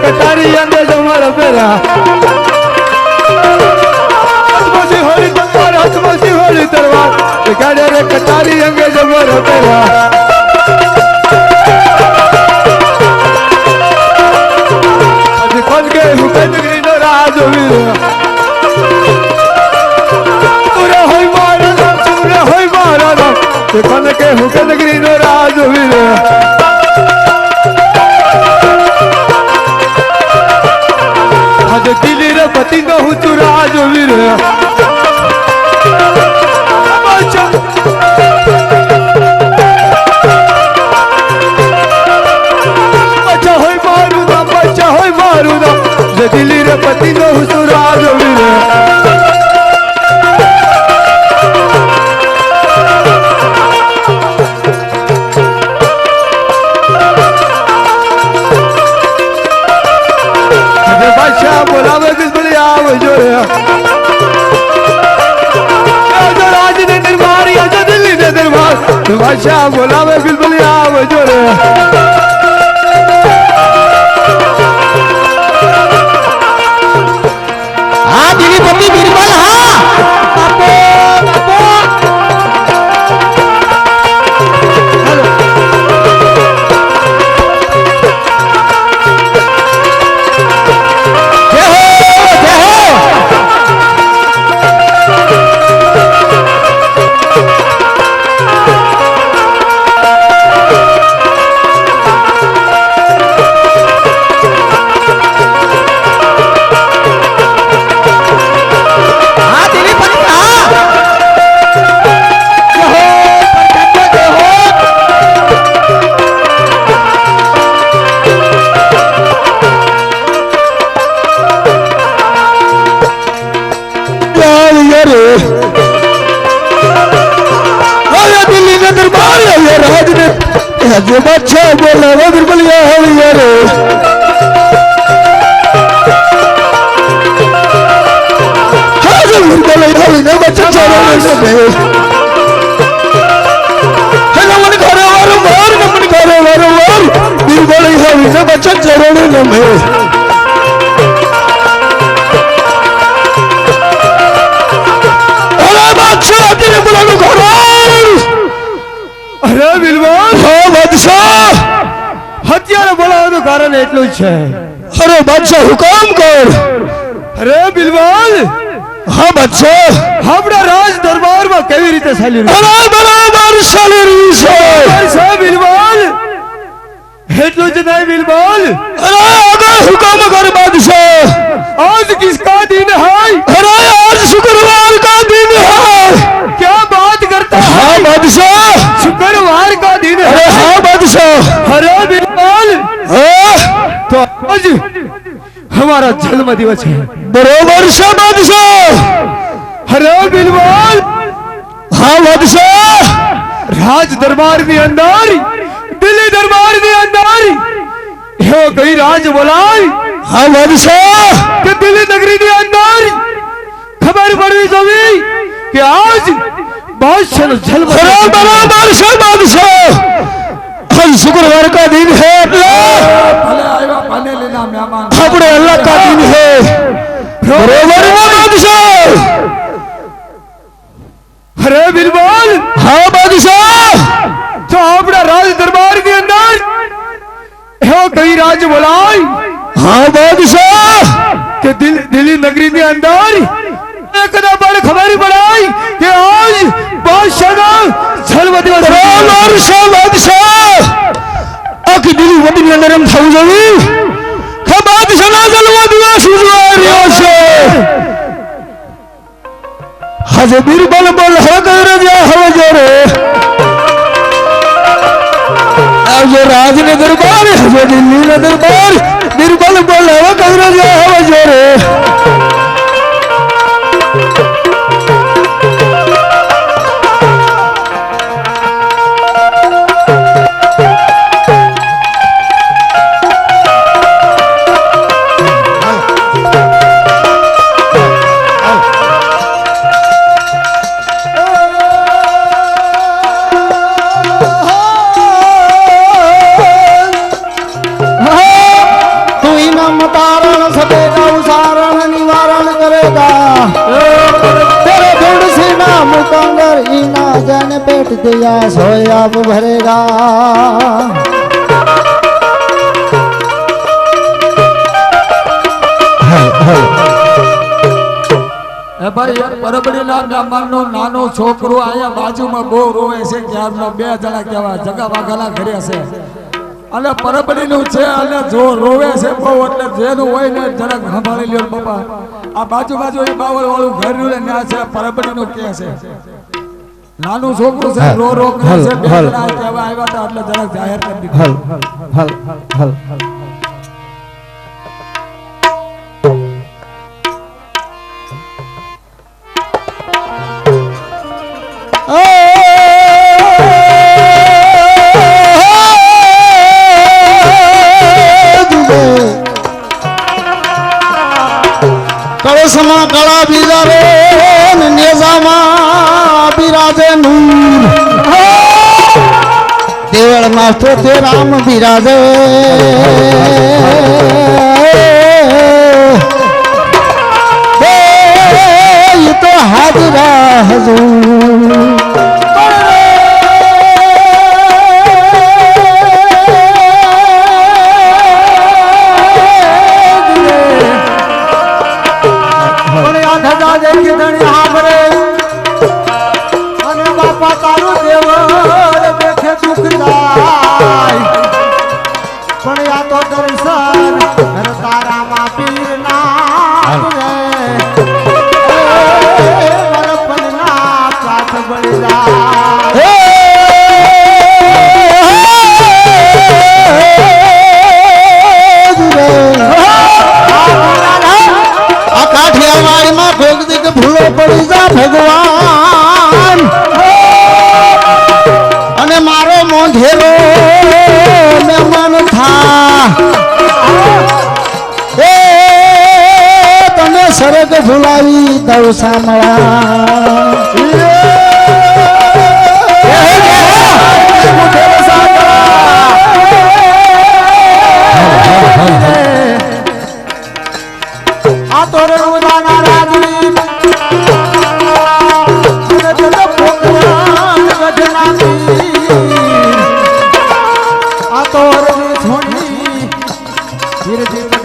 कटारी अंगे जमार पेरा होली तरवार गाड़े रे कटारी अंगे जमार पेरा आज खोल के हुकत ग्रीनो राज पूरा होई मारा खोल के हुकत ग्रीनो राज आज दिल्ली रे पति न हूँ तू राज वीर बच्चा होई मारूदा जे दिल्ली रे पति न हूँ तू राज वीर बोलावे किस बलिया जो राज ने दरबार या जो दिल्ली ने दरबार बादशाह बोलावे किस बलिया जो हाँ दिल्ली पति बिरबल हाँ जो बच्चा बोला वो बिल्कुल ये हो यार हाँ जो बिल्कुल ये हो ना बच्चा चलो ना सब है ना मन करे वारों वार बिल्कुल ये हो ना बच्चा चलो ना सब है अरे बच्चा तेरे बुलाने को अरे बिलवान हाँ बादशाह हथियार बोलावવાનું કારણ એટલું છે अरे बादशाह हुकुम कर अरे बिलवान हाँ बादशाह આપણા રાજ દરબારમાં કેવી રીતે ચાલી રહ્યું अरे बराबर चली रही છે बिलवान એટલું જ નહીં बिलवान अरे अगर हुकुम कर बादशाह आज किसका दिन है अरे आज शुक्रवार का दिन है क्या बात करता है हाँ बादशाह शुक्रवार का दिन है अरे हाँ बादशाह अरे बिलवान तो आज हमारा जन्म दिवस है बराबर से बादशाह अरे बिलवान हाँ बादशाह राज दरबार ની અંદર दिल्ली दरबार ની અંદર यो कई राज बोलाई हाँ बादशाह कि दिल्ली नगरी ની અંદર खबर पड़ी जोवी कि आज बादशाह ने जन्म बराबर से बादशाह आज शुक्रवार का दिन है अपने अल्लाह का दिन है बराबर में बादशाह अरे बिलवाल हाँ बादशाह तो अपना राज दरबार के अंदर यो कई राज बोलाई हाँ बादशाह कि दिल्ली नगरी के अंदर एक बड़ खबर पड़ाई कि आज बादशाह का जन्म दिवस बराबर से बादशाह आखि दिल्ली वडी के अंदर हम थाउ जावी का बादशाह ना जन्म दिवस उजवारियो से हज बिरबल बल हो कर जा हो जोरे आज राज ने दरबार हज दिल्ली ने दरबार बिरबल बल हो कर जा हो जोरे भरेगा तेरे ढूंढ से नाम कंगर इना जन पेट दिया सोया अब भरेगा એ ભાઈ પરબડીના ગામનો નાનો છોકરો આયા બાજુમાં બહુ રોવે છે ક્યારનો બે જણા કેવા જગા વાઘાના ઘરે છે અને પરબડીનું છે અને જો રોવે છે બહુ એટલે જેનું હોય ને જરાક સંભાળી લ્યો બાપા આ બાજુ એ બાવળ વાળું ઘર રહ્યું ને ત્યાં છે પરબડીનું કે છે નાનું છોકરું છે રો કરે છે બે જણા કેવા આવ્યા હતા એટલે જરાક જાહેર કરી દીધું हल કળશમાં કળા બિરાજે ને નેજામાં બિરાજે નૂર દેવળમાં તો તે રામ બિરાજે એ તો હાજરા હજૂર ભગવાન અને મારો મોઢેરો મહેમાન થા એ તમે સરગ ભૂલાવી દઉં સાંભળા આ તો રણુદાના રાજવી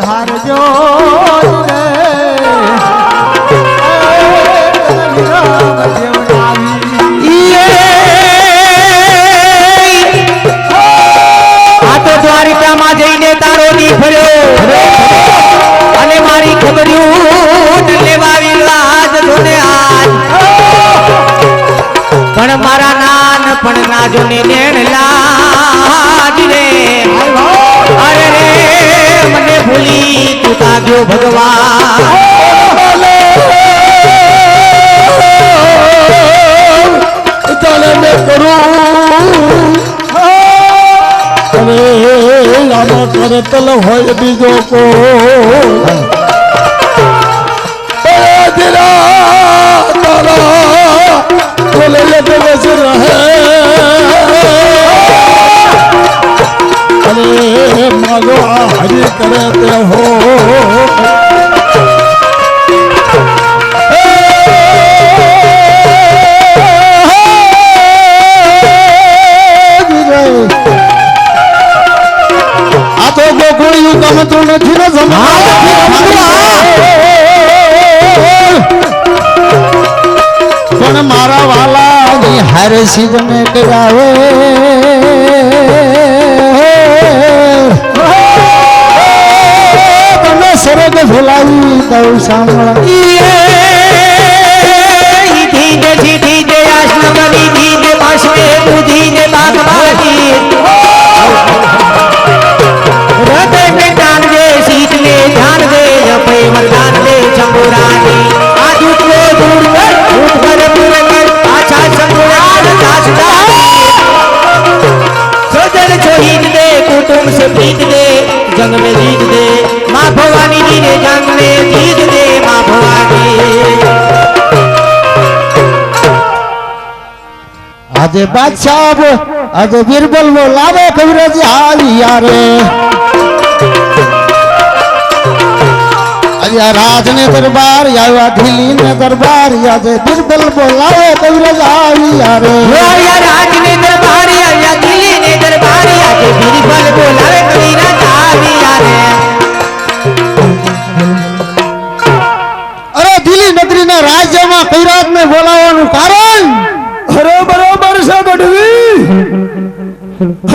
धारजो દ્વારિકામાં જઈને તારો દી ફર્યો અને મારી ખબર્યું લેવાવી લાજ જોને આજ પણ મારા નાન પણ ના જોને નેણ લાજ રે અરે રે મને ભૂલી તું તાગ્યો ભગવાન ચાલે મેં કરું અરે આમાં કરતલ હોય બીજો કો તારા બોલે બસ રહે અરે મારો આ હરી કરે તે હો ગમતું નથી ને પણ મારા વાલા હાર સીધ ને કરાવે તમે સરગ ભૂલાવી દઉં સાંભળા ધીરે ધીરે આશ્રમની ધીરે પાછે બુધીને બાગબાજી हृदय में जान दे सीत में ध्यान दे जपे वरदान दे शंभुरानी आज उठो दूर कर उठ कर पूरे कर आछा शंभुरान दासदा सजन छोहीद दे कुटुंब से प्रीत दे जंग में जीत दे माँ भवानी जी ने जंग में जीत दे माँ भवानी आज बादशाह आज बीरबल बोलावे कविराज हाल यारे અલ્યા રાજ ને દરબાર આવ્યા ઢીલી ને દરબાર આજે બિરબલ બોલાવે કવિરાજ આવ્યા રે આયા રાજ ને દરબાર આયા દિલ્હી ને દરબાર આજે બિરબલ બોલાવે કવિરાજ આવ્યા રે અરે દિલ્હી નગરી ના રાજ્યમાં કવિરાજ ને બોલાવવાનું કારણ અરે બરોબર છે ગઢવી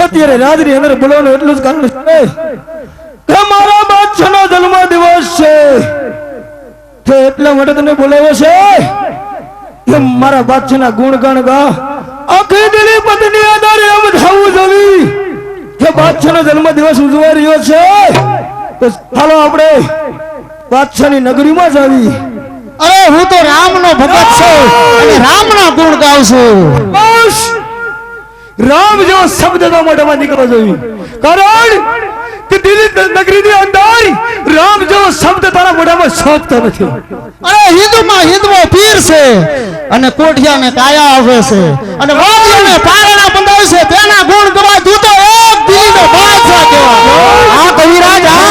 અત્યારે રાજની અંદર બોલવાનું એટલું જ કારણ છે કે મારા બાદશાહનો જન્મ દિવસ છે તો એટલા માટે તને બોલાવ્યો છે કે મારા બાદશાહના ગુણગાન ગા આખી દિલ્હી પત્ની આધારે એમ થવું જોઈએ કે બાદશાહનો જન્મ દિવસ ઉજવાઈ રહ્યો છે તો ચાલો આપણે બાદશાહની નગરીમાં જ આવી અરે હું તો રામનો ભગત છું અને રામના ગુણ ગાઉં છું બસ રામ જેવો શબ્દ તો મોઢામાં નીકળવો જોઈએ કારણ કે દિલ્હી નગરીની અંદર રામ જેવો શબ્દ તારા મોઢામાં શોભતો નથી અરે હિન્દુમાં પીર છે અને કોઠિયાને કાયા આવે છે અને વાદીઓને પારણા બંધાય છે તેના ગુણ ગવાય તું તો એક દિલ્હીનો બાદશાહ કહેવાય આ કવિરાજ આ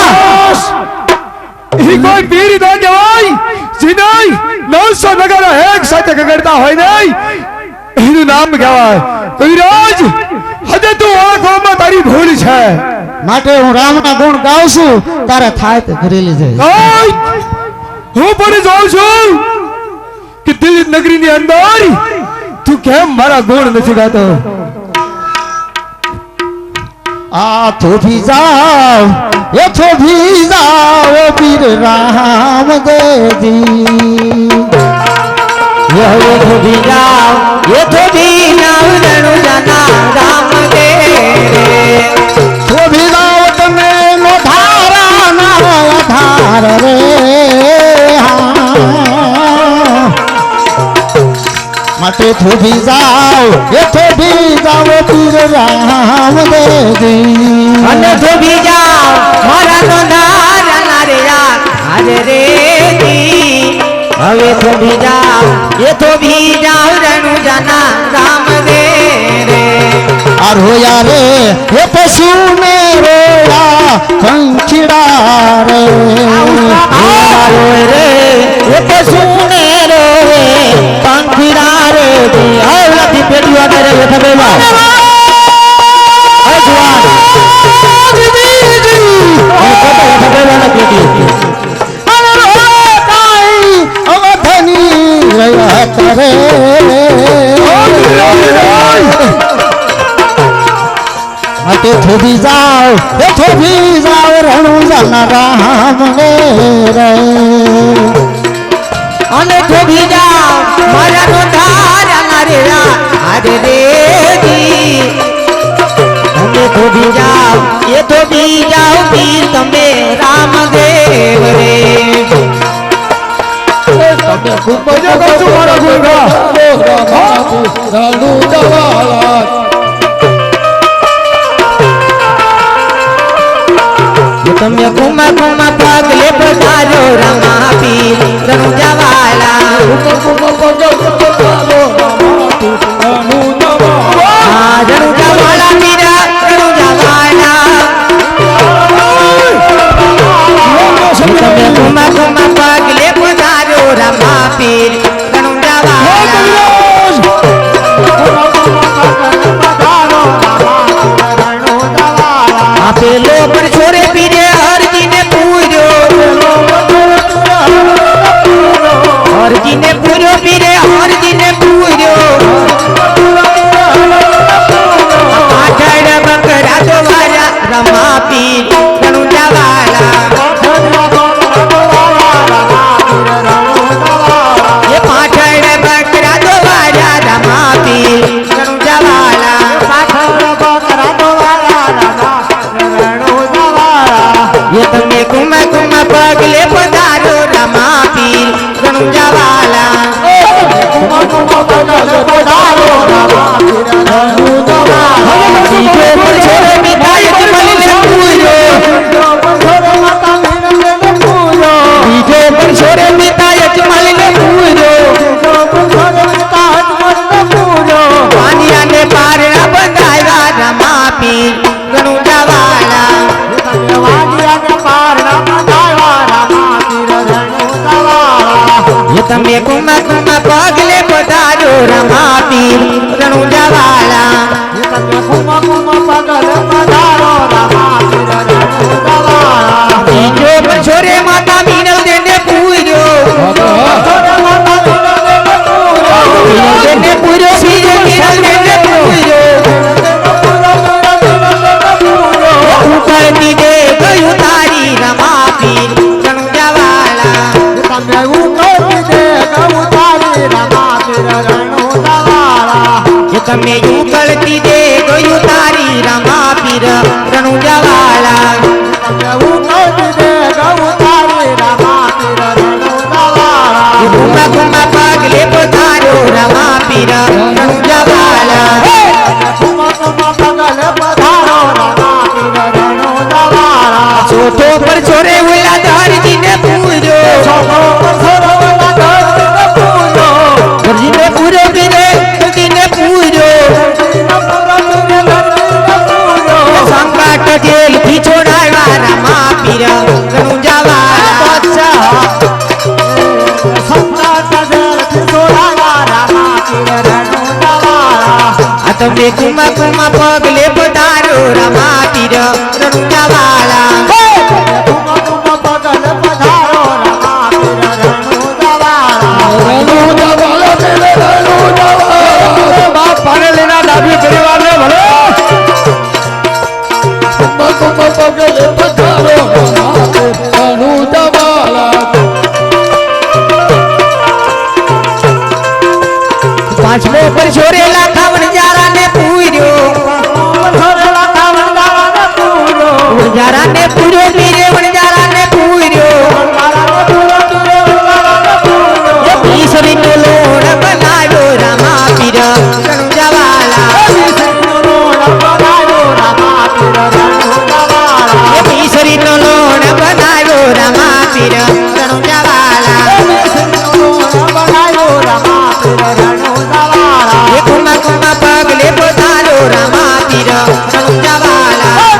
ઈ કોઈ પીર ના કહેવાય સિનાઈ 900 નગર એક સાથે ગગડતા હોય નહીં એનું નામ કહેવાય કવિરાજ હજે તું આંખોમાં તારી ભૂલ છે માટે હું રામના ગુણ ગાઉં છું તારે થાય તે ઘરેલી જાય હું પણ જાઉં છું કે દિલ્હી નગરીની અંદર તું કેમ મારા ગુણ નથી ગાતો આ થોભી જાઓ એ થોભી જાઓ પીર રામ દેજી ये तो भी जाओ रणु जाना राम दे થોભી જાઓ તમે નો ધારા ના આધાર રે માટે થોભી જાઓ એ થોભી જાઓ પીર રામ દેજી અને તો भी जाओ मारा नो धारा रे यार आज रे दी હવે તો भी जाओ ये तो भी जाओ रणु जाना राम दे रे આ રોયા રે એ પશુ ને રોયા કંચડા રે આવો રે એ પશુ ને રોવે પંખીડા રે દી આવલાથી પેટીવા કરે બેઠા બેવા અજવાન માટે થોભી જાઓ એ થોભી જાઓ રણુ જાના રામ ને રે અને તો भी जाओ मारा नो धारा रे आज रे दी અને તો भी जाओ ये तो भी जाओ पीर તમે રામ દેવ રે મજા કરજો મારા ગુણગા રણુ જવાલા તમે ઘુમા ઘુમા પગલે પધારો રમા પીર રણુ જવાલા હા રણુ જવાલા પીરા રણુ જવાલા તમે ઘુમા ઘુમા પગલે પધારો રમા પીર રણુ જવાલા આપે લો પર છોરે પીરે હરજી ને પૂર્યો પીરે હરજી ને પૂર્યો પાછળ બકરા તો વારા રમા પીર રણુ જવાલા એ પાછળ બકરા તો વારા રમા પીર રણુ જવાલા ये તમે ઘુમા ઘુમા પગલે પધારો રમા પીર રણુ જવાલા તમે કુમા કુમા પગલે પધારો રમા પીર રણુજા વાલા બીજો પણ છોરે માતા મીનલ દેને પૂર્યો દેને પૂર્યો બીજો મીનલ દેને પૂર્યો ઉકળતી દે ગયું તારી રમા પીર રણુજા વાલા તમે ઉકળતી દે ગયું તારી રમા પીર રણુજા વાલા કુમા કુમા પગલે પધારો રમા પીર રણુજા વાલા ચોથો પર છોરે ઓલા ધરજીને પૂર્યો ધરજીને પૂર્યો પીરે ધરજીને પૂર્યો સંકટ જેલ થી છોડાવ્યા રમા પીર રણુજા વાલા આ તમે કુમા કુમા પગલે પધારો રમા પીર રણુજા વાલા પાંચમો પર છોરેલા ખાવણ જારા ને પૂર્યો જારા ને પૂર્યો પીરે વણજારા ને પૂર્યો ઈશ્વરી નો લોણ બનાવ્યો રમા પીર રણુજા વાલા ઈશ્વરી નો લોણ બનાવ્યો રમા પીર રણુજા વાલા કુમા કુમા પગલે પધારો રમા પીર રણુજા વાલા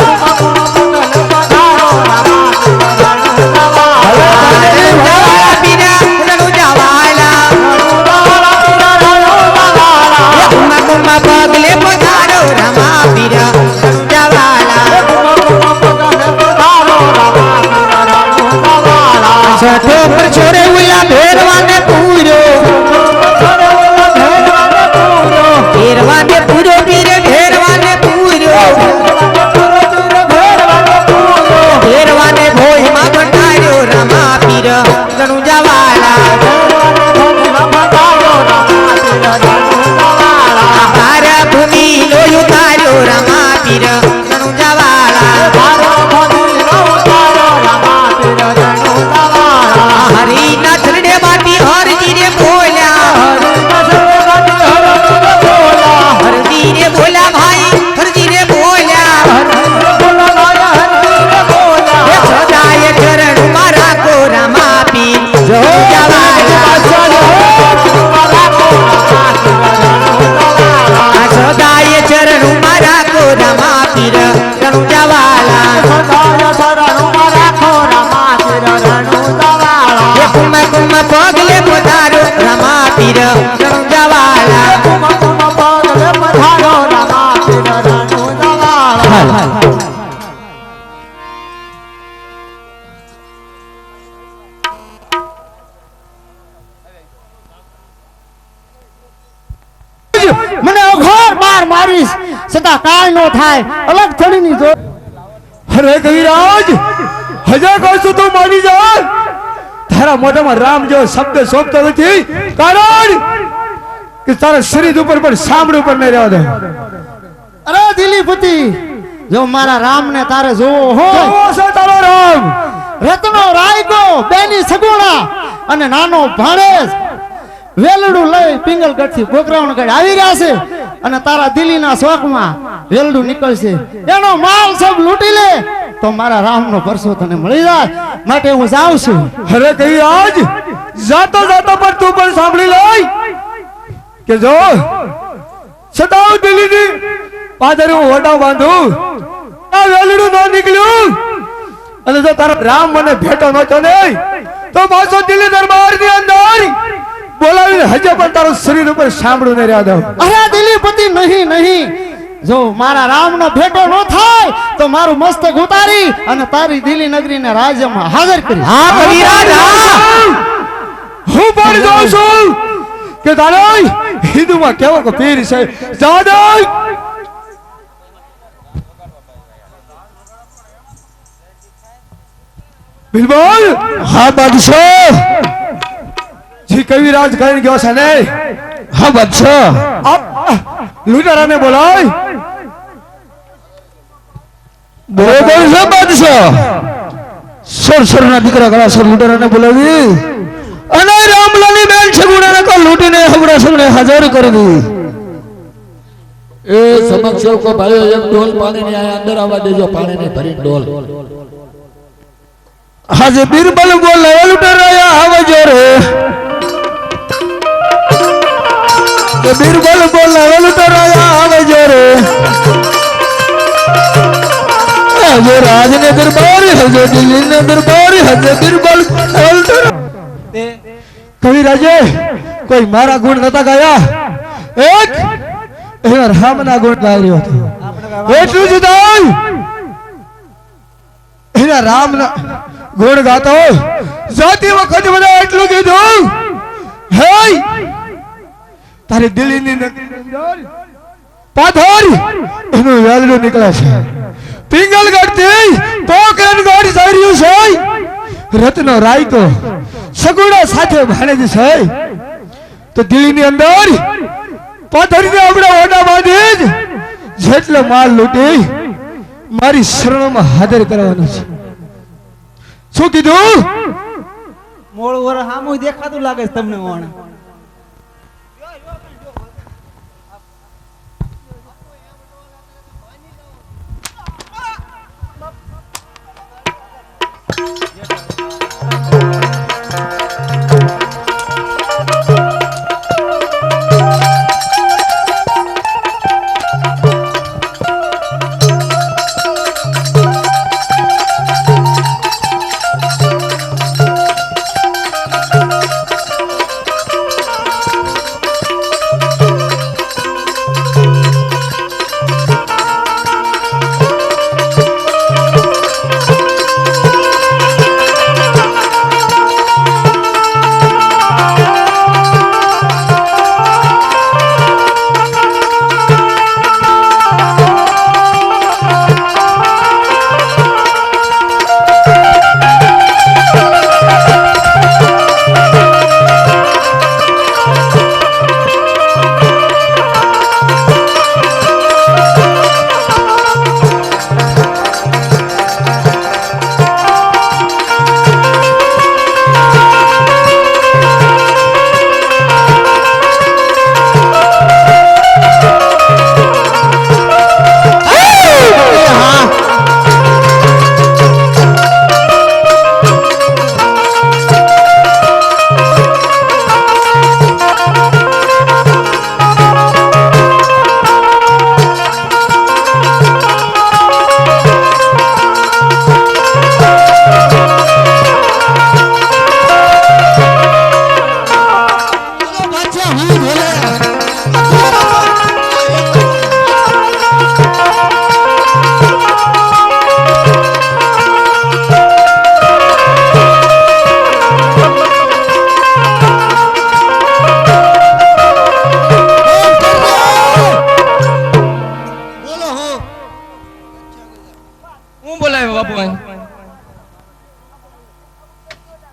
કુમા કુમા પગલે પધારો રમા પીર રણુજા વાલા છઠો પર છોરે ઉલા ભેરવાને પૂર્યો ભેરવાને પૂર્યો પીરે ભેરવાને પૂર્યો ભેરવાને ભોયમાં બંધાર્યો રમા પીર રણુજા વાલા તારા ભૂમિ નો ઉતાર્યો રમા પીર રણુજા વાલા હરીના ચરણે માટી હરજીને બોલ્યા હરજીને બોલ્યા ભાઈ હરજીને બોલ્યા સદાય ચરણ મારા કો રમા પીર રણુજા વાલા સદાય ચરણ મારા કો રમા પીર રણુજા વાલા કુમા કુમા પગલે પધારો રમા પીર રણુજા વાલા મને અઘોર માર મારીશ છતાં કાંઈ નો થાય અલગ થડીની જો અરે કવિરાજ હજા કહું છું તું માની જા તારા મોઢામાં રામ જેવો શબ્દ શોભતો નથી કારણ કે તારા શરીર ઉપર પણ સાંભળ ઉપર નહીં રહેવા દે અરે દિલીપતિ જો મારા રામ ને તારે જોવો હોય કેવો છે તારો રામ રત્નો રાયકો બેની સગુણા અને નાનો ભાણેજ વેલડું લઈ પિંગલગઢ થી ગોકરાવણગઢ આવી રહ્યા છે અને તારા દિલ્હીના શોખમાં વેલડું નીકળશે એનો માલ સબ લૂંટી લે તો મારા રામનો પરસો તને મળી જાય માટે હું જાઉં છું અરે કવિરાજ જાતો જાતો પણ તું પણ સાંભળી લઈ કે જો સદાવ દિલ્હીની પાદરે હું વડા બાંધું આ વેલડું ન નીકળ્યું અને જો તારો રામ મને ભેટો નતો ને તો પાછો દિલ્હી દરબારની અંદર બોલાવીને હજે પણ તારું શરીર ઉપર સાંભળું નહીં રહ્યા દઉં. અરે દિલીપતિ નહીં નહીં, જો મારા રામનો ભેટો ન થાય તો મારું મસ્તક ઉતારી અને તારી દિલ્હી નગરીને રાજ્યમાં હાજર કરી. હા કવિરાજ હા. હું પણ જાઉં છું કે દાદા હિન્દુમાં કેવો કે પીર છે. દાદા બિલબોલ. હા બાદશાહ. જી કવિરાજ કરીને ગયો છે ને. હા બાદશાહ. લૂંટારાને બોલાય. બરોબર છે બાદશાહ. સરસરના દીકરા કળા સર લૂંટારાને બોલાવી અને રામલાની બેન સગુણાને તો લૂંટીને હમણાં સગુણે હાજર કરી દી. એ સમક્ષ કો ભાઈઓ એક ડોલ પાણીની આ અંદર આવવા દેજો. પાણીની ભરી ડોલ. હાજે બિરબલ બોલાવે લૂંટારાયા આવજો રે. કે બિરબલ બોલાવે લૂંટારાયા આવજો રે. હજે રાજને દરબારી હજે દિલ્હીને દરબારી હજે બિરબલ કવિરાજે કોઈ મારા ગુણ નતા ગાયા. એક એવા રામના ગુણ ગાઈ રહ્યો હતો. એટલું જ નહીં, એના રામના ગુણ ગાતો જાતી વખત બધા એટલું કીધું, હે તારી દિલ્હીની અંદર પાથર એનું વેલડું નીકળે છે. પિંગલગઢથી પોકરણગઢ જઈ રહ્યું છે. રત્નો રાયકો સગુણા સાથે ભાણેજ છે. તો દિલ્હીની અંદર પાથરીને આપણા ઓડા બાંધી જ જેટલો માલ લૂંટી મારી શરણમાં હાજર કરવાનો છે. શું કીધું? મોળું વર હામું દેખાતું લાગે છે તમને ઓણ.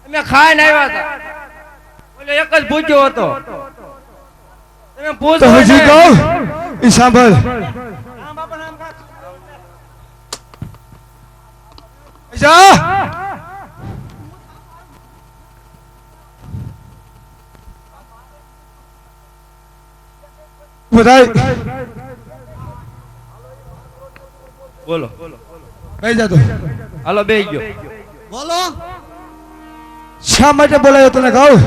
અમે ખાઈને આવ્યા હતા. ઓલો એક જ ભૂખ્યો હતો. તમે પૂછો તો હજી કહું ઈ સાંભળ. જા બધાય બોલો કઈ જતો હાલો બેહી ગયો. બોલો. શા માટે બોલાયો તને કહું.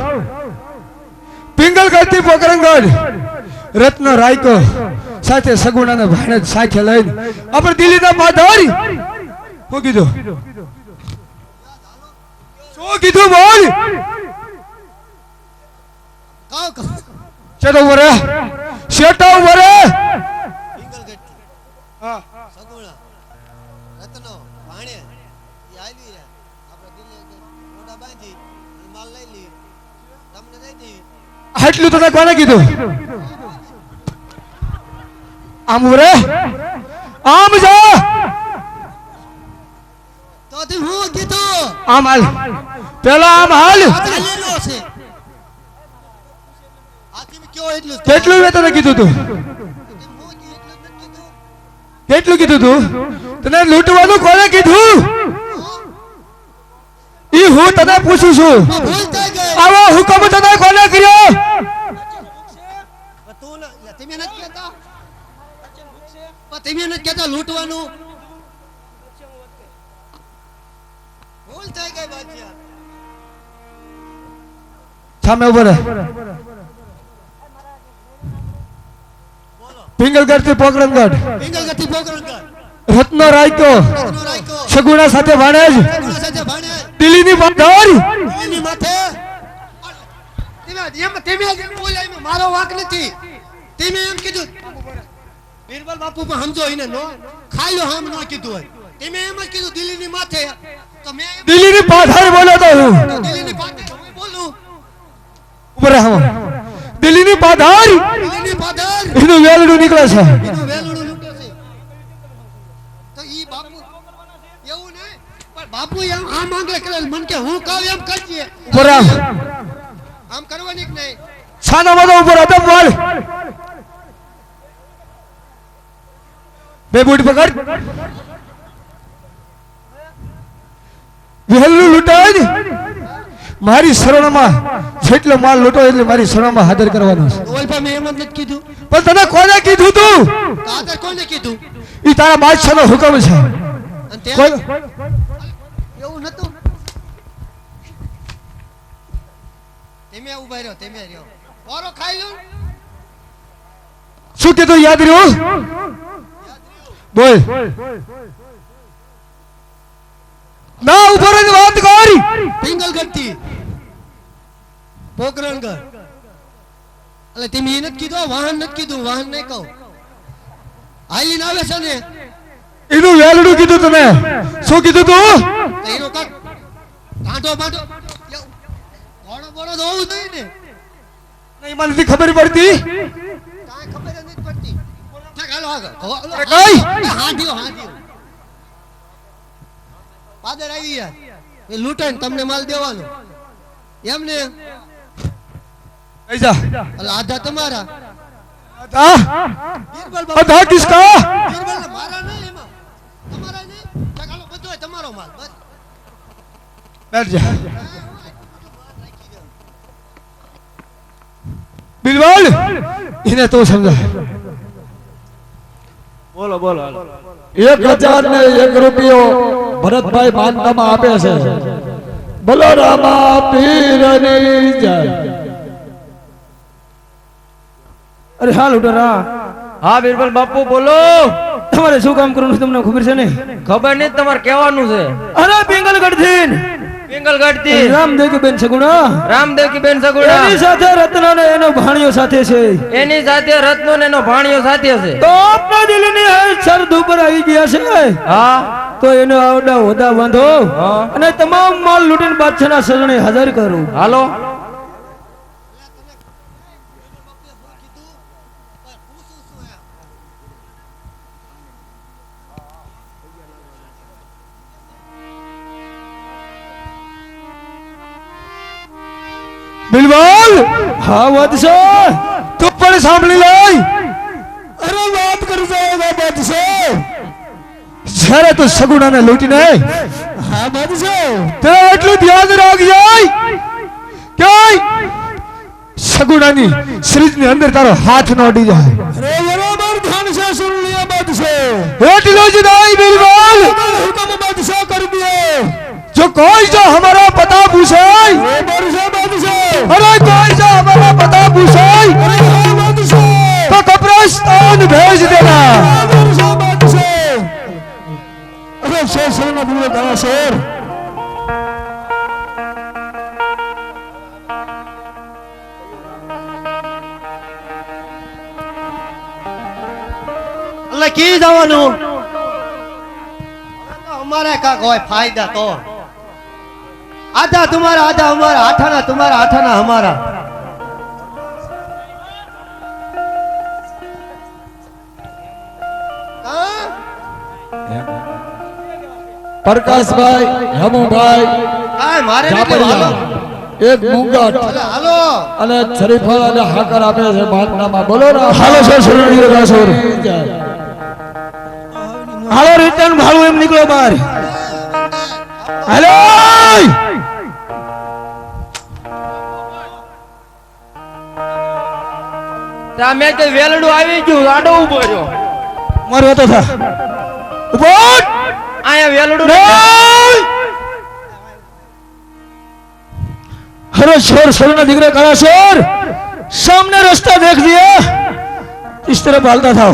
પિંગલગઢથી પોકરણગઢ રત્ન રાયકો સાથે સગુણાને ભાણેજ સાથે લઈને આપણે દિલ્હીના પાધારી. શું કીધું? શું કીધું બોલ? ચેતો વરે શેટો વરે હા સગુણા રત્નો ભાણે એ આવી રે આપણે દિલ્હી મોઢા બાંધી અને માલ લઈ લી તમને દઈ દી આટલું તને કોને કીધું આમ વરે આમ જા તો તે હું કીધું આમ હાલ પેલા આમ હાલ ચાલેલો છે આથી કયો એટલું કેટલું મેં તને કીધું તું કેટલું કીધું તું તને લૂંટવાનું કોને કીધું ઈ હું તને પૂછું છું ભૂલ થઈ ગઈ આવો હુકમ તને કોને કર્યો તું તમે નથી કહેતા તમે નથી કહેતા લૂંટવાનું ભૂલ થઈ ગઈ બાદશાહ સામે ઉભો રહે પિંગલગઢ થી પોકરણગઢ પિંગલગઢથી પોકરણગઢ રત્નો રાયકો રત્નો રાખ્યો સગુણા સાથે ભાણેજ સગુણા સાથે ભાણે દિલ્હીની બાંધર એની માથે તમે એમ બોલ્યા એમાં મારો વાંક નથી તમે એમ કીધું બિરબલ બાપુ પણ સમજો એને નો ખાયો હામ ન કીધું હોય તમે એમ જ કીધું દિલ્હીની માથે તો મેં એમ દિલ્હીની પાથર બોલો તો હું દિલ્હીની પાથે હું બોલું ઉભો રહે હમ દિલ્હીની પાથર દિલ્હીની પાથર એનું વેલડું નીકળે છે એનું વેલણું લૂંટે છે તો ઈ બાપુ એવું નહીં પણ બાપુ એમ આ માંગે કરે મન કે હું કહું એમ કરજે ઉભો રહે આમ કરવાની કે નહીં સાના માથે ઉભો રહે તમ બોલ બે બૂટ પકડ વેલડું લૂંટાય ને મારી શરણમાં જેટલો માલ લૂંટો એટલે મારી શરણમાં હાજર કરવાનો છે ઓલપા મેં એમ જ નથી કીધું પણ તને કોને કીધું તું તો આદર કોને કીધું ઈ તારા બાદશાહનો હુકમ છે અને તે કોઈ એવું નતું તમે ઉભા રહ્યો તમે રહ્યો ઓરો ખાઈ લો શું કીધું યાદ રહ્યું બોલ ના ઉભો રહીને વાત કર પિંગલગઢથી પોકરણગઢ એટલે તમે એ નથી કીધું વાહન નથી કીધું વાહન નહીં કહું હાલીને આવે છે ને એનું વેલડું કીધું તને શું કીધું તું તો એનો કાક ગાંઠો બાંધો ઘોડો બોડો તો હોવું જોઈએ ને નહીં મને નથી ખબર પડતી કાંઈ ખબર જ નથી પડતી ઠીક, હાલો આગળ એ કઈ? હાંધ્યો પાદર આવી યાર એ લૂંટાઈને તમને માલ દેવાનો એમને કઈ જા એટલે આધા તમારા આ બિરબલ અધા કિસકા બિરબલ મારા નહીં એમાં તમારા નહીં ઠીક, હાલો બધો તમારો માલ બસ બેઠ જા બિલવાલ એને તો સમજા બોલો બોલો 1000 ને 1 રૂપિયો ભરતભાઈ માનતામાં આપે છે બોલો રામા પીરની જય અરે હાલ ઉઠરા હા બિરબલ બાપુ બોલો તમારે શું કામ કરવાનું છે તમને ખબર છે ને ખબર નહીં તમારે કહેવાનું છે અરે પિંગલગઢ થી પિંગલગઢ થી રામદેવ કે બેન સગુણા રામદેવ કી બેન સગુણા એની સાથે રત્ન ને એનો ભાણિયો સાથે છે એની સાથે રત્નો ને એનો ભાણિયો સાથે છે તો આપણા દિલની સરદ ઉપર આવી ગયા છે હા તો એનો આવડા હોદા બાંધો હા. અને તમામ માલ લૂંટીને બાદશાહના શરણે હાજર કરો હાલો બિલવાલ હા બાદશાહ તું પણ સાંભળી લઈ અરે વાત કરું છું બાદશાહ જ્યારે તું સગુણાને લૂંટીને હા બાદશાહ તે એટલું ધ્યાન રાખજે કે સગુણાની શરીરની અંદર તારો હાથ ન અડી જાય અરે બરાબર ધ્યાન છે સુન લિયા બાદશાહ એટલું જ નહીં બિલવાલ હુકમ बादशाह कर दिए जो कोई जो हमारा पता पूछे अरे कोई जो हमारा पता पूछे तो कब्रिस्तान भेज देना अरे शेर शेर ना बोलो दादा शेर એટલે કી જવાનું તો અમારે કાક હોય ફાયદા તો આધા તમારા આધા અમારા આઠાના તમારા આઠાના અમારા પ્રકાશભાઈ હેમુભાઈ કાંઈ મારે નથી જાપડિયા હાલો. એક મુંગટ અલે હાલો અને શરીફળ અને હાકર આપે છે માતનામાં બોલો ને હાલો સર સુરણીય દાસોર હાલો રિટર્ન ભાડું એમ નીકળો બહાર હાલો તમે કે વેલડું આવી ગયું આડો ઉભો રહ્યો મારો તો થા ઉભો આયા વેલડું अरे शोर शोर ना दिख रहा करा शोर सामने रास्ता देख दिया इस तरफ हालता था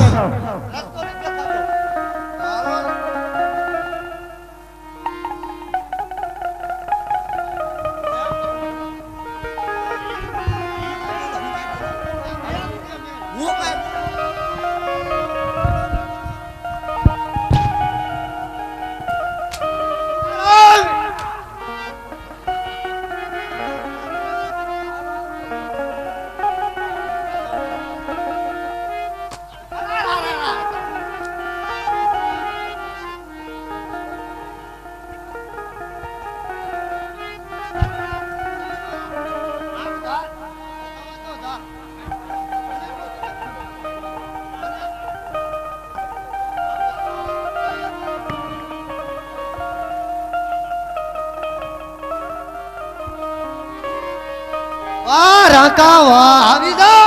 વાહ રાકા વાહ આવી જાઓ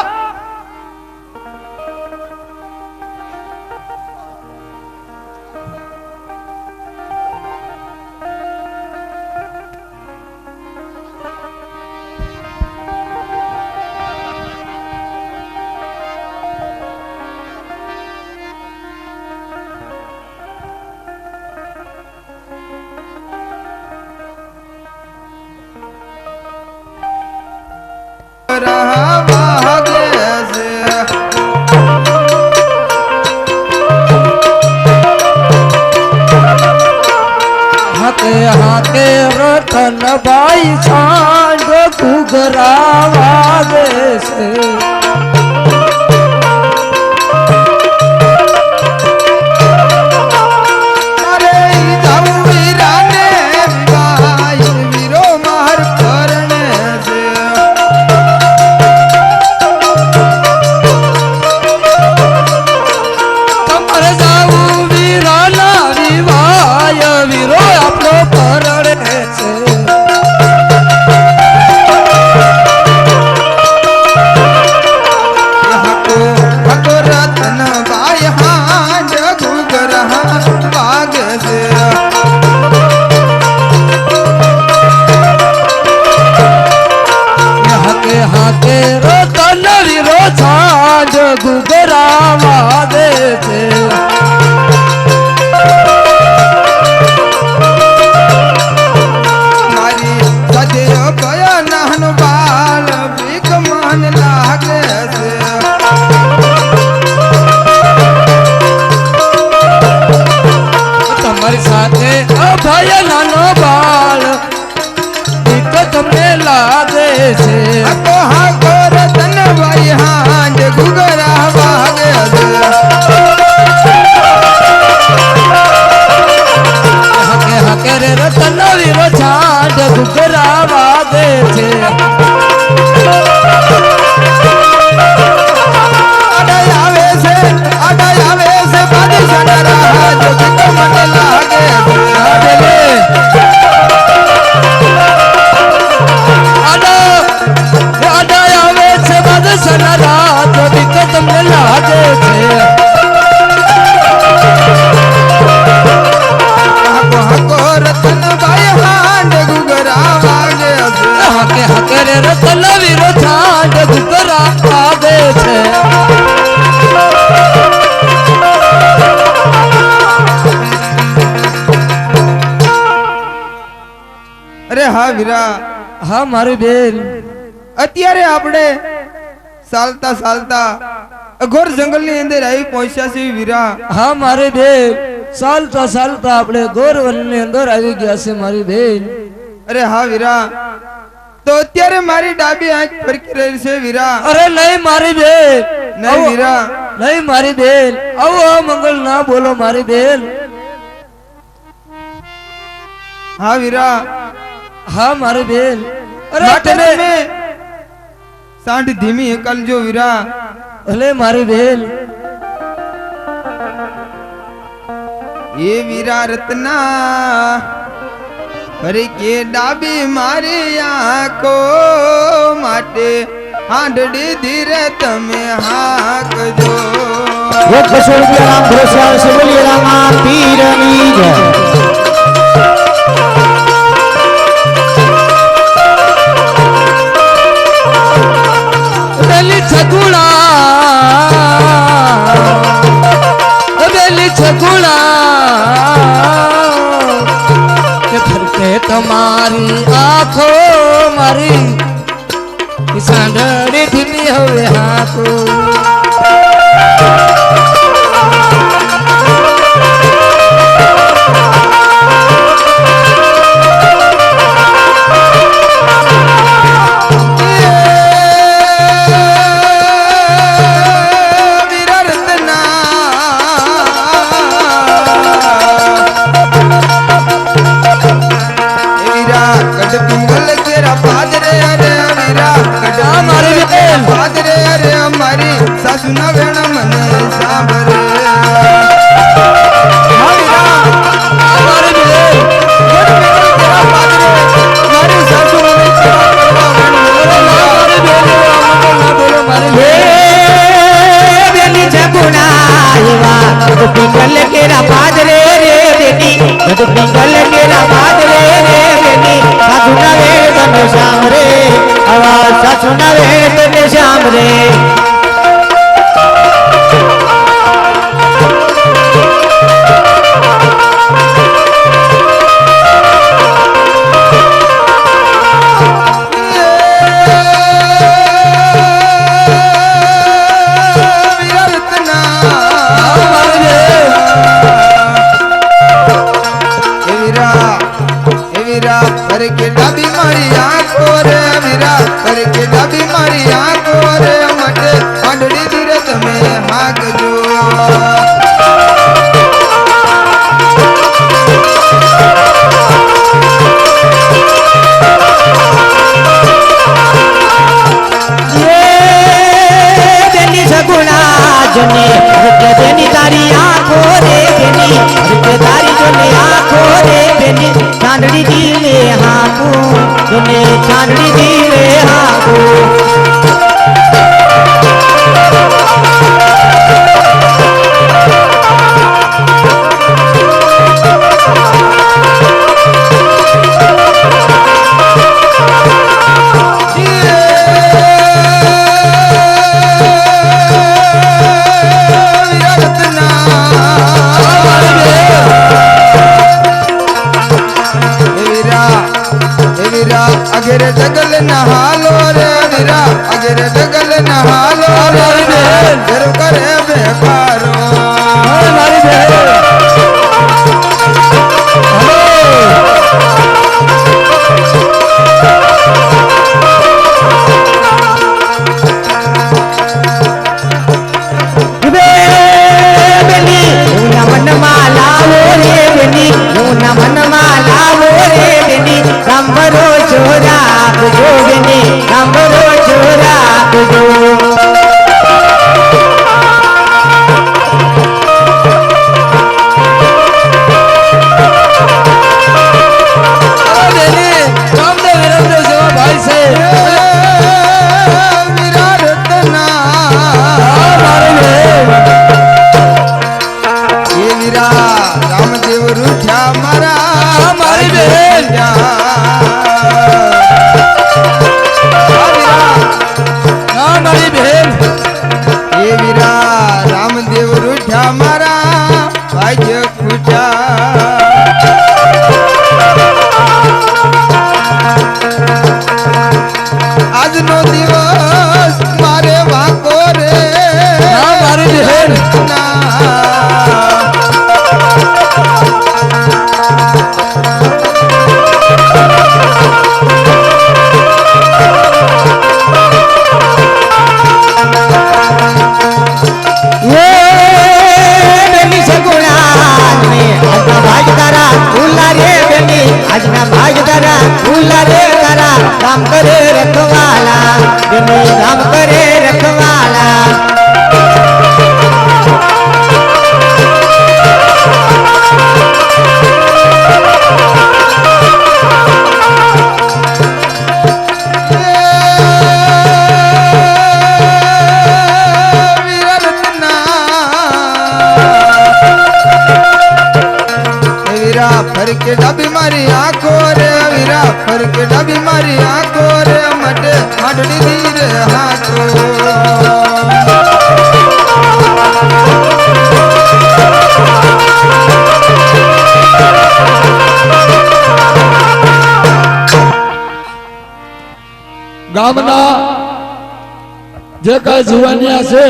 હાકે હાકે રતન ભાઈ છાંડ ઘુઘરા વાગે છે અરે જાઉં વીરાને વિવાય વીરો માર કરણે છે તમારે જાઉં વીરાના વિવાય વીરો આપણો પરણે છે હાકે હાકે રતન વીરો છાંડ ઘુઘરા વાગે છે મારી સદે કયા નાનો બાલ ભીખ મન લાગે છે તમારી સાથે અભય નાનો બાળ ભીખ તમને લાગે છે તો હાકો રતન ભાઈ હાંજ ઘુઘરા વાગે છે હાકે હાકે રે રતન વીરો છાંડ ઘુઘરા વાગે છે અડાય આવે છે બાદી સનરા જો ભીખ મને લાગે છે અડાય આવે છે બાદી સનરા જો ભીખ તમને લાગે છે હાકે હાકે રે રતન વીરો છાંડ ઘુઘરા વાગે છે અરે હા વીરા હા મારી બેન અત્યારે આપણે ચાલતા ચાલતા અઘોર જંગલ ની અંદર આવી પહોંચ્યા છે વીરા. હા મારી બેન, ચાલતા ચાલતા આપણે ઘોર વનની અંદર આવી ગયા છે મારી બેન. અરે હા વીરા, તો અત્યારે મારી ડાબી આંખ ફરકી રહી છે વીરા. અરે નહીં મારી બેન, નહીં વીરા, નહીં મારી બેન, આવો મંગળ ના બોલો મારી બેન. હા વીરા, હા મારી બેન. અરે માટે તમે તમે સાંઢ ધીમી એકલજો વીરા. ભલે મારી બેન. એ વીરા રત્ના ફરી કે ડાબી મારી આંખો માટે હાંડડી ધીરે તમે હાકજો. એક બસો રૂપિયા રામ ભરોસે આવશે, બોલીએ રામા પીરની જય. બેલી છગુણા ફરકે તમારી આંખો મારી સાંઢળી ધીમી હવે હાથો. સાસુના વેણા મને સાંભળે. મારી સાસુ મને પિંગલ કેરા પાદરે રે બેટી, પિંગલ કેરા પાદરે રે બેટી, સાસુના વેણ તને સાંભળે, આવા સાસુના વેણ તને સાંભળે. કે ડાબી મારી આંખો રે વીરા, કરે કે ડાબી મારી આંખો રે માટે હાંડડી ધીરે તમે હાકજો. બેની તારી આંખો રે બેની, તારી જોને આંખો રે બેની, ચાંદડી દીવે હાકુ, જોને ચાંદડી દીવે હાકુ. અગર જગલ નહાલો રે વીરા, અગર જગલ નહાલો રે ઘર કરે બેકારો. મારી બેન આજનો દિવસ મારે વાકો રે ફરી કે ડાબી મારી આંખો રે વીરા ફરી કે ડાબી મારી આંખો રે માટે આડડી દી રે હાથો ગામના જે કઈ જુવાનિયા છે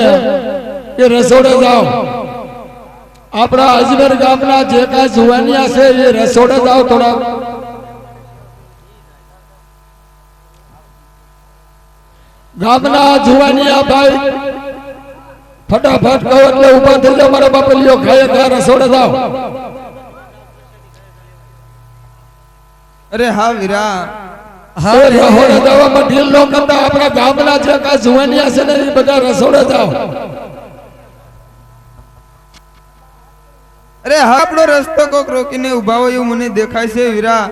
એ રસોડે જાઓ. આપણા અજમેર ગામના જે કઈ જુવાનિયા છે એ રસોડે જાઓ. થોડા ગામના જુવાનિયા ભાઈ ફટાફટ કહો એટલે ઉભા થઈ જાઓ. મારા બાપા લ્યો ખાય ખા રસોડે જાઓ. અરે હા વીરા રસોડે જવામાં ઢીલ ન કરતા આપણા ગામના જે કઈ જુવાનિયા છે ને એ બધા રસોડે જાઓ. અરે હા આપણો રસ્તો કોક રોકીને ઉભા હોય એવું મને દેખાય છે વીરા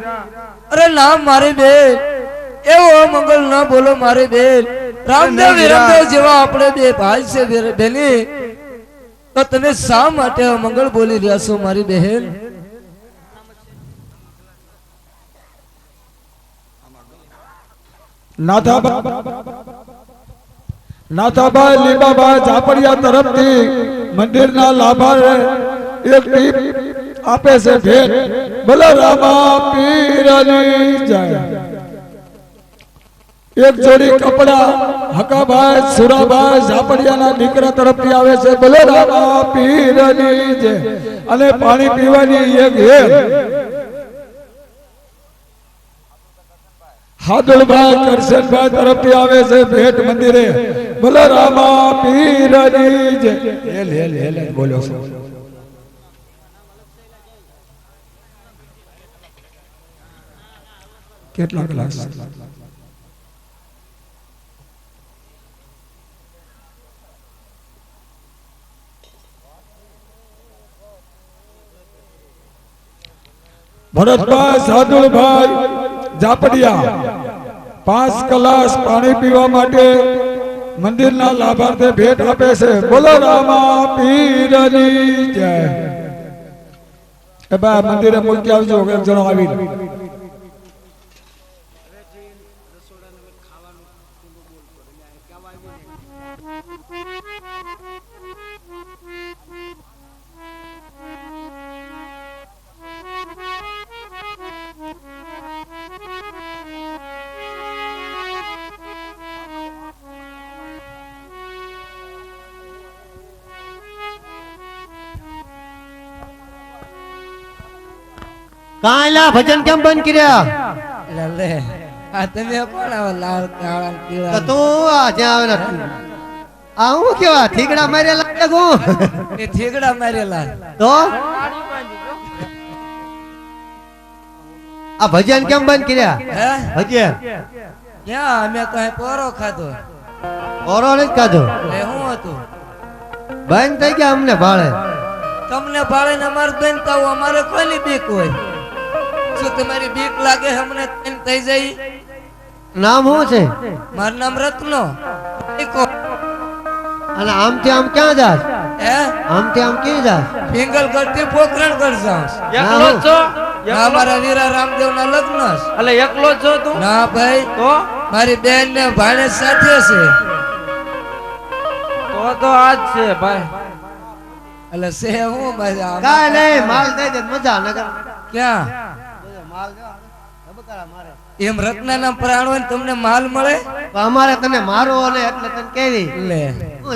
અરે ના મારી બેન એવો મંગળ ના બોલો મારી બેન. રામદેવ વિરમદેવ જેવા આપણે બે ભાઈ છે બેની, તો તમે શા માટે મંગળ બોલી રહ્યા છો મારી બહેન? નાથાભાઈ લીબાભાઈ ઝાપડિયા તરફથી મંદિરના લાભાર્થે એક ટીપ આપે છે ભેટ. બોલો રામા પીરની જય. એક જોડી કપડા હકાભાઈ સુરાભાઈ ઝાપડિયાના દીકરા તરફથી આવે છે. બોલો રામા પીરની જય. અને પાણી પીવાની એક હેર હાદુલભાઈ કરશનભાઈ તરફથી આવે છે ભેટ મંદિરે. બોલો રામા પીરની જય. હેલ હેલ હેલ બોલ્યો છે. કેટલા કલાક ભરતભાઈ સાદુલભાઈ ઝાપડિયા 5 ગ્લાસ પાણી પીવા માટે મંદિરના લાભાર્થે ભેટ આપે છે. બોલો રામા પીરની જય. એ બા મંદિરે મૂકી આવજો. એક જણો આવી કાયલા ભજન કેમ બંધ કર્યા? લે આ તમે કોણ આવા લાલ કાળા તો પીળા તું આ જ્યાં આવેલા આ હું કેવા થીગડા મારેલા લાગુ એ થેગડા મારેલા તો આ ભજન કેમ બંધ કર્યા? હે ભજન ક્યાં? અમે તો અહીં પોરો ખાધો. ઓરો નથી ખાધો, એ શું હતું? બંધ થઈ ગયા અમને ભાળે. તમને ભાળે ને અમારે બેન તો અમારે કોઈની બીક હોય? શું તમારી બીક લાગે અમને થઈ જાય? નામ શું છે? મારું નામ રત્નો. અને આમથી આમ ક્યાં જાસ? હે આમથી આમ ક્યાં જાસ? પિંગલગઢ થી પોખરણ કર જાઉં. એકલો જ છો? અમારા વીરા રામદેવ ના લગ્ન છે. એટલે એકલો જ છો તું? ના ભાઈ, તો મારી બેન ને ભાણેજ સાથે છે. તો આજ છે ભાઈ. એટલે છે હું ભાઈ આમ? કાઈ નહીં, માલ દઈ દે મજા નગર. ક્યાં માલ દે ધબકારા મારે. એમ રત્ના ના પ્રાણ હોય ને તમને માલ મળે? તો અમારે તને મારો ને એટલે તને કેવી લે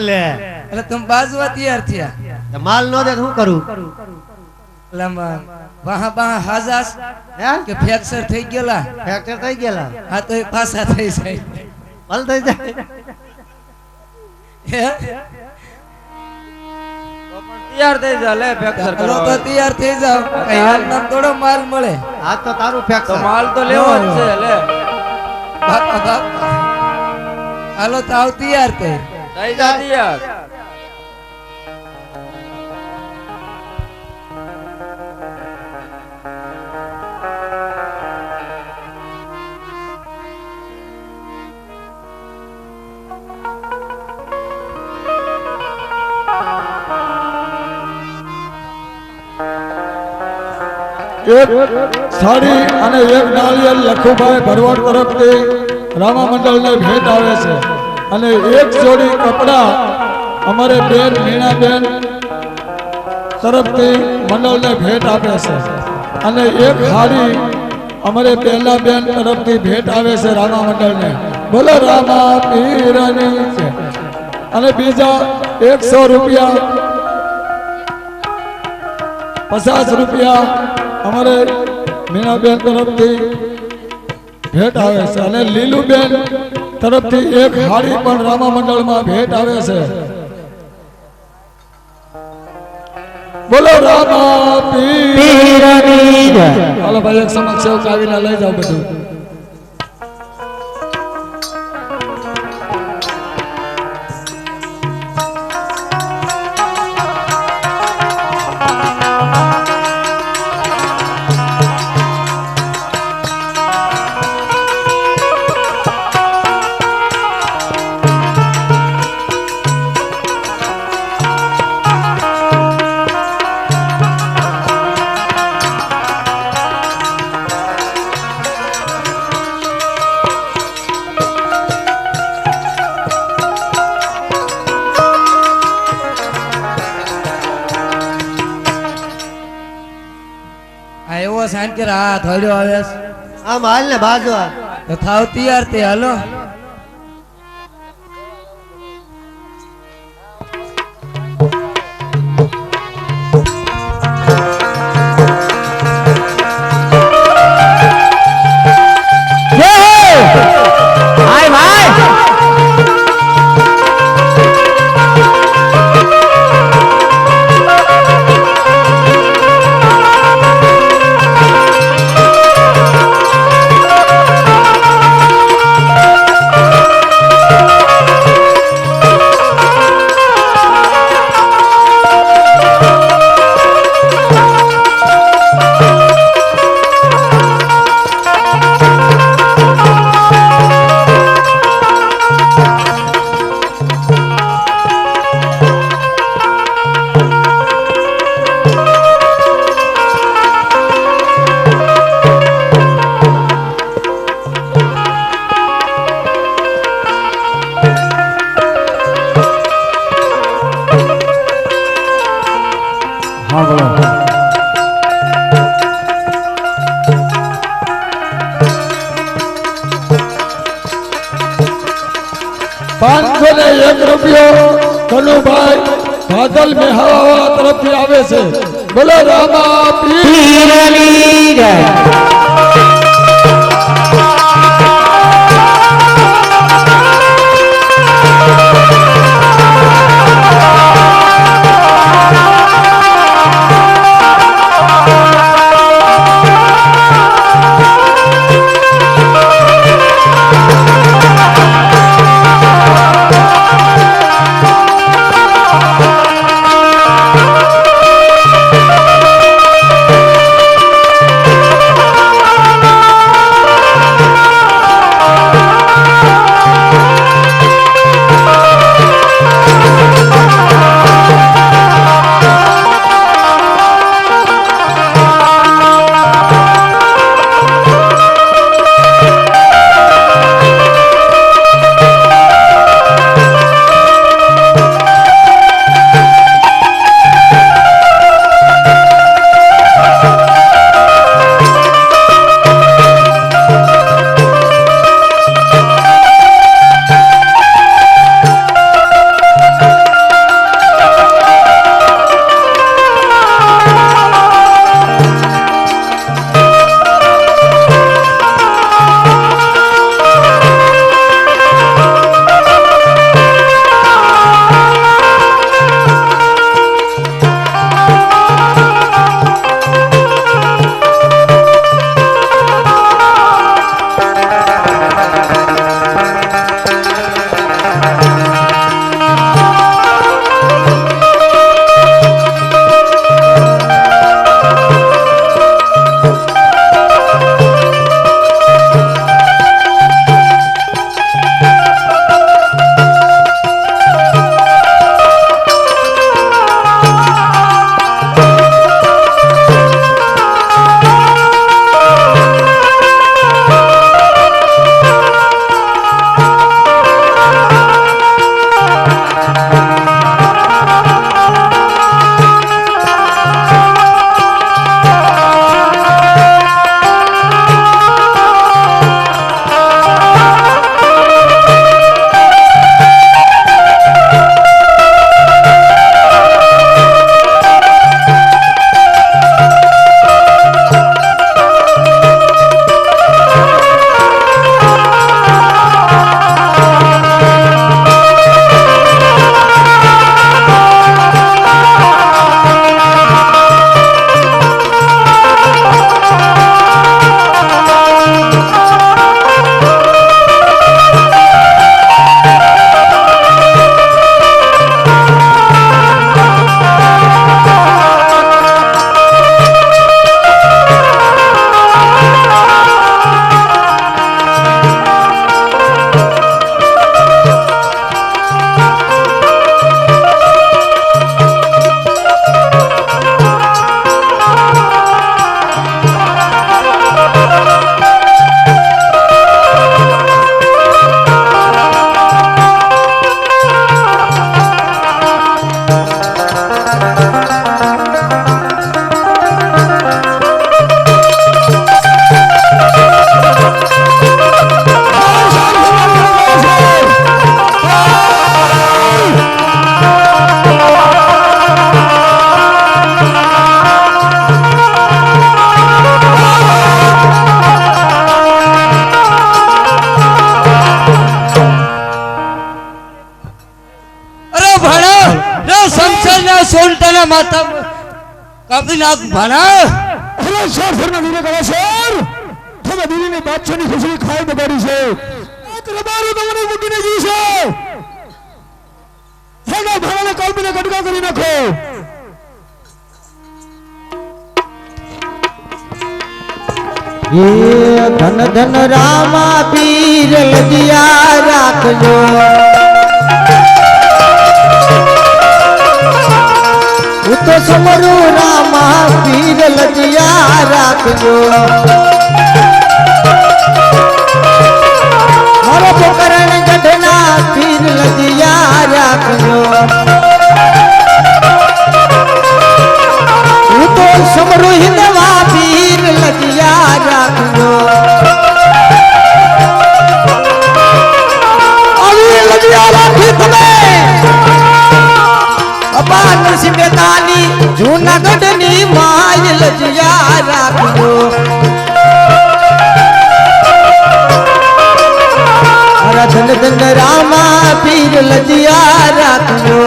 લે એટલે તમે બાજવા તૈયાર થયા. માલ નો દે શું કરું? એટલે વાહ બાહ હાજાસ હે કે ફ્રેક્ચર થઈ ગયેલા? ફ્રેક્ચર થઈ ગયેલા? હા તો એ પાછા થઈ જાય. ભલ થઈ જાય. હે? તૈયાર થઈ જા લે ફ્રેક્ચર હાલો તો તૈયાર થઈ જાવ. કઈ હાલ નામ થોડો માલ મળે. આ તો તારું ફ્રેક્ચર. માલ તો લેવો જ છે. લે બાપા બાપા, હાલો તો આવ તૈયાર થઈ જા તૈયાર. એક સાડી અને એક નાળિયેર લખુભાઈ ભરવાડ તરફથી રામા મંડળને ભેટ આવે છે અને એક જોડી કપડા અમારે બેન મીણાબેન તરફથી મંડળને ભેટ આપે છે અને એક હાડી અમારે બેલાબેન તરફથી ભેટ આવે છે રામા મંડળને. બોલો રામા પીરની છે. અને બીજા 100 રૂપિયા 50 રૂપિયા અમારે મીણાબેન તરફથી ભેટ આવે છે અને લીલુબેન તરફથી એક હાડી પણ રામા મંડળમાં ભેટ આવે છે. બોલો રામા પીરની જય. હાલો ભાઈ એક સમક્ષ સેવક આવીને લઈ જાઓ બધું. આ એવો સાઈન કે આ થોડ્યો આવે છે. આમ હાલ ને બાજુ હાલ. તો થાવ તૈયાર તે હાલો. જય હો. હાય ભાઈ. હા બોલો. ₹501 કનુભાઈ બાદલ મેહાવા તરફથી આવે છે. બોલો રામા પીરની જય. સોનટાના માથા કાપી નાખ ભાણા અરે સર સરના દીને કહે સર તમે દિલ્હીની બાદશાહની ખુશી ખાઈ બગાડી છે આ તમારું તમને મૂકીને ગયું છે હેના ભાણાને કાપીને કટકા કરી નાખો એ ધન ધન રામા પીર લજિયા રાખજો હું તો સમરું રામા પીર લજિયા રાખજો મારો પોકરણ ગઢના પીર લજિયા રાખજો હું તો સમરું હિંદવા પીર લજિયા રાખજો આવી લજિયા રાખી તમે અપા નરસિંહ મહેતાની જૂનાગઢની માય લજિયા રાખજો અરે ધન ધન રામા પીર લજિયા રાખજો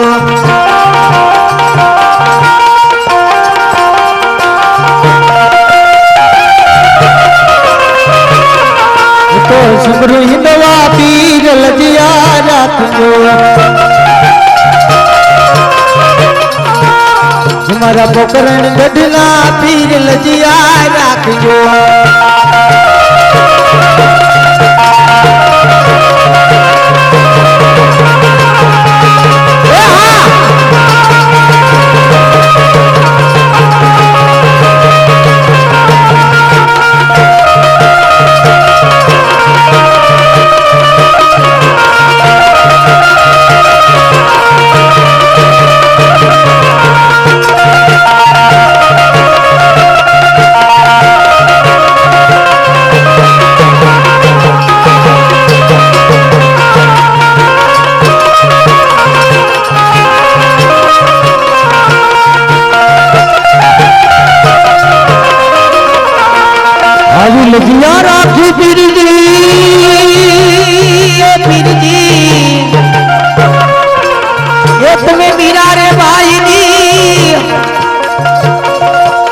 તો સમરું હિંદવા પીર લજિયા રાખજો મારા પોકરણ ગઢના પીર લજિયા રાખજો લજિયા રાખી પીરજી એ તમે મીરા રે ભાઈની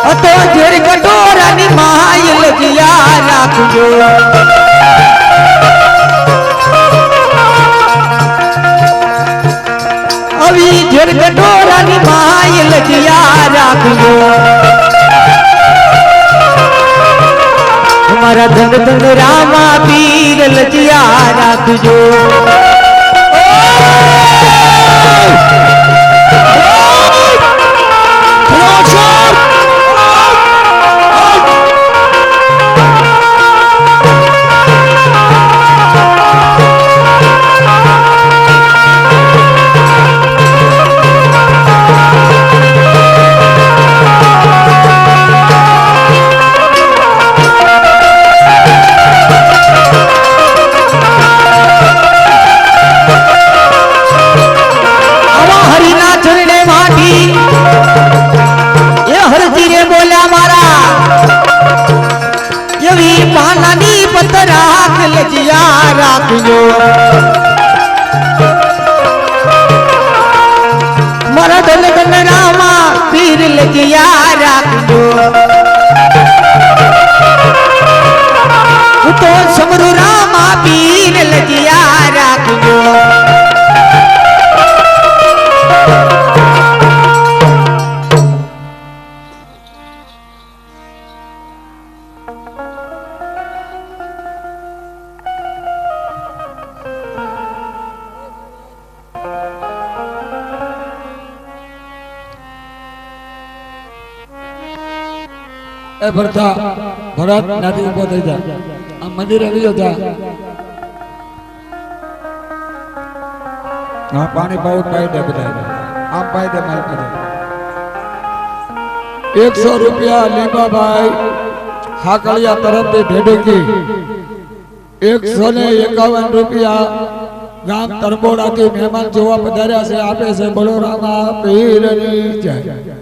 અતો ઝેર કટોરાની માય લજિયા રાખજો આવી ઝેર કટોરાની માય લજિયા રાખજો મારા ધન ધન રામા પીર લજિયા રાખજો લજિયા રાખજો મારા ધન ધન રામા પીર લજિયા રાખજો હું તો સમરું રામા પીર લજિયા રાખજો એ ભરતા ભરત નાથી ઉભો થઈ જા આ મંદિરે આવી જા હા પાણી પાઉ પાઈ દે બધા આમ પાઈ દે માલ પાઈ દે 100 રૂપિયા લીંબાભાઈ હાકળિયા તરફથી ઢેડુકી 151 રૂપિયા ગામ તરબોડાથી મહેમાન જોવા પધાર્યા છે આપે છે બળોરામા પીરની જય